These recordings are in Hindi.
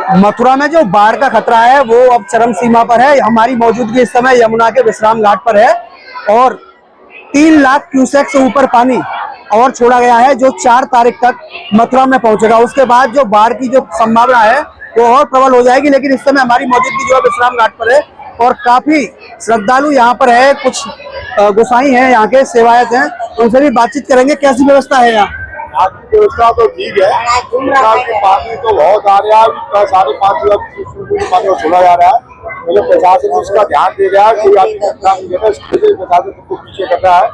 मथुरा में जो बाढ़ का खतरा है वो अब चरम सीमा पर है। हमारी मौजूदगी इस समय यमुना के विश्राम घाट पर है और 3 लाख क्यूसेक से ऊपर पानी और छोड़ा गया है जो 4 तारीख तक मथुरा में पहुंचेगा। उसके बाद जो बाढ़ की जो संभावना है वो और प्रबल हो जाएगी। लेकिन इस समय हमारी मौजूदगी जो है विश्राम घाट पर है और काफी श्रद्धालु यहाँ पर है। कुछ गोसाई हैं, यहाँ के सेवायत हैं, उनसे भी बातचीत करेंगे। कैसी व्यवस्था है यहाँ? आपकी व्यवस्था तो ठीक है, पानी तो बहुत आ रहा है, 5.5 लाख पानी छोड़ा जा रहा है। मुझे प्रशासन इसका ध्यान दे रहा है, कोई आदमी घटना नहीं है, प्रशासन सबको पीछे कर रहा है।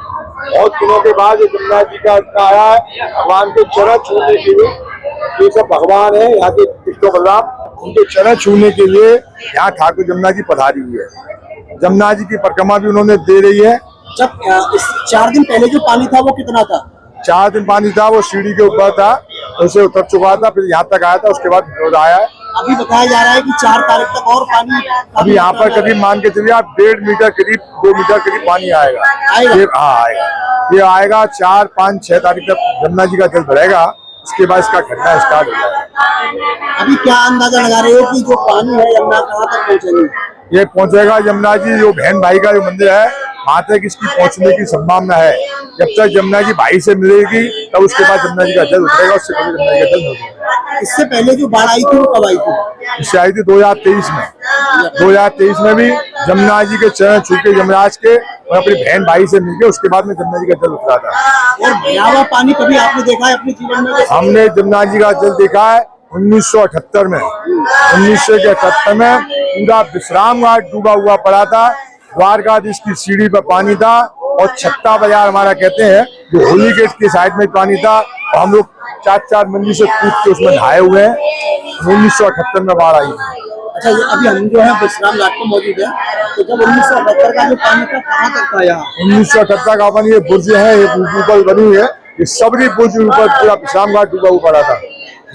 बहुत दिनों के बाद यमुना जी का इतना आया है, भगवान के चरण छूने के लिए। ये सब भगवान है यहाँ के कृष्ण बलराम, उनके चरण छूने के लिए यहाँ ठाकुर यमुना जी पधारी हुई है। यमुना जी की परिक्रमा भी उन्होंने दे रही है। जब 4 दिन पहले जो पानी था वो कितना था? 4 दिन पानी था, वो सीढ़ी के ऊपर था, उसे उतर चुका था, फिर यहाँ तक आया था, उसके बाद विरोध आया है। अभी बताया जा रहा है कि 4 तारीख तक और पानी अभी यहाँ पर करीब मान के चलिए आप 1.5 मीटर करीब 2 मीटर करीब पानी आएगा। आएगा, ये आएगा 4, 5, 6 तारीख तक यमुना जी का जल बढ़ेगा। उसके बाद इसका घटना स्टार्ट हो जाएगा। अभी क्या अंदाजा लगा रहे हो कि जो पानी है यमुना कहाँ तक पहुँचेगी? ये पहुँचेगा यमुना जी जो बहन भाई का जो मंदिर है वहाँ तक इसकी पहुँचने की संभावना है। जब तक यमुना जी भाई से मिलेगी तब उसके बाद यमुना जी का जल उतरेगा, उससे पहले यमुना जी का जल नहीं उतरेगा। इससे पहले जो बाढ़ आई थी वो कब आई थी? इससे आई थी 2023 में। 2023 में भी यमुना जी के चरण छू के यमराज के और अपनी बहन भाई से मिलके उसके बाद में यमुना जी का जल उतरा था। और भयावह पानी कभी आपने देखा है अपने जीवन में? हमने यमुना जी का जल देखा है 1978 में। 1978 में पूरा विश्राम घाट डूबा हुआ पड़ा था। द्वारकाधीश की सीढ़ी पर पानी था और छत्ता बाजार हमारा कहते हैं जो होली गेट की साइड में पानी था और हम लोग 4 मंजिल से कूद के उसमें नहाए हुए हैं। 1978 में बाढ़ आई थी। अच्छा, ये अभी हम जो है विश्राम घाट पर मौजूद है, तो जब 1978 का जो पानी था कहाँ तक था यहाँ? 1978 का पानी, ये बुर्ज है, ये ऊपर बनी हुई है, ये सबरी बुर्ज ऊपर पूरा विश्राम घाट डूबा हुआ पड़ा था।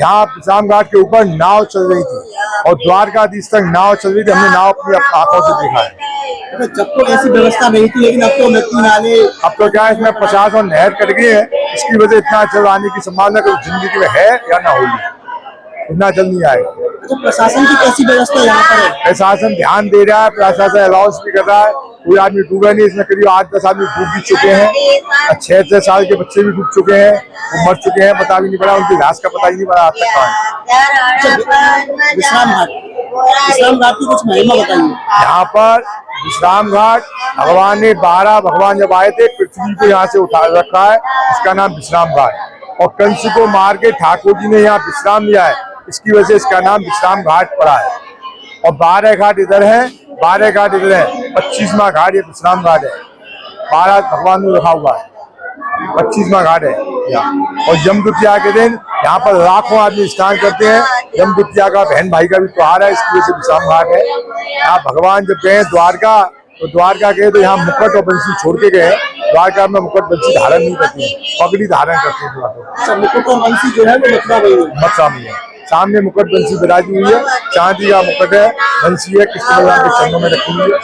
यहाँ विश्राम घाट के ऊपर नाव चल रही थी और द्वारकाधीश तक नाव चल रही थी। हमने नाव अपनी आंखों से देखा है। जब तो ऐसी व्यवस्था नहीं थी, लेकिन अब तो नदी नाले, अब तो क्या है इसमें 50 और नहर कट गई है, इसकी वजह इतना जल आने की संभावना कभी जिंदगी में है या ना होगी, इतना जल नहीं आएगा। तो प्रशासन की कैसी व्यवस्था यहाँ पर है? प्रशासन ध्यान दे रहा है, प्रशासन अलाउंस भी कर रहा है। कोई आदमी डूबा नहीं, इसमें करीब 8-10 आदमी डूब भी चुके हैं। 6-6 साल के बच्चे भी डूब चुके हैं, वो मर चुके हैं, पता भी नहीं पड़ा, उनकी लाश का पता ही नहीं पड़ा आज तक कहाँ है। विश्राम घाट की कुछ महिमा बताइए। यहाँ पर विश्राम घाट भगवान ने 12 भगवान जब आए थे पृथ्वी को यहाँ से उठा रखा है, इसका नाम विश्राम घाट। और कंस को मार के ठाकुर जी ने यहाँ विश्राम लिया है, इसकी वजह से इसका नाम विश्राम घाट पड़ा है। और 12 घाट इधर है, 12 घाट इधर है, 25वां घाट ये विश्राम घाट है। 12 भगवान ने रखा हुआ है, 25वां घाट है यहाँ। और यम द्वितीया के दिन यहाँ पर लाखों आदमी स्नान करते हैं। यम द्वितीया का बहन भाई का भी त्योहार है, इसकी वजह से विश्राम घाट है। यहाँ भगवान जब गए द्वारका, तो द्वारका गए तो यहाँ मुकुट और बंसी छोड़ के गए। द्वारका में मुकुट बंसी धारण नहीं करती है, पगड़ी धारण करते हैं। मुकुट और बंसी जो है वो मथुरा में है। सामने मुकुट बंसी बिराजी हुई है, चांदी का मुकुट है, बंसी है, कृष्ण भगवान के चरणों में रखी हुई है।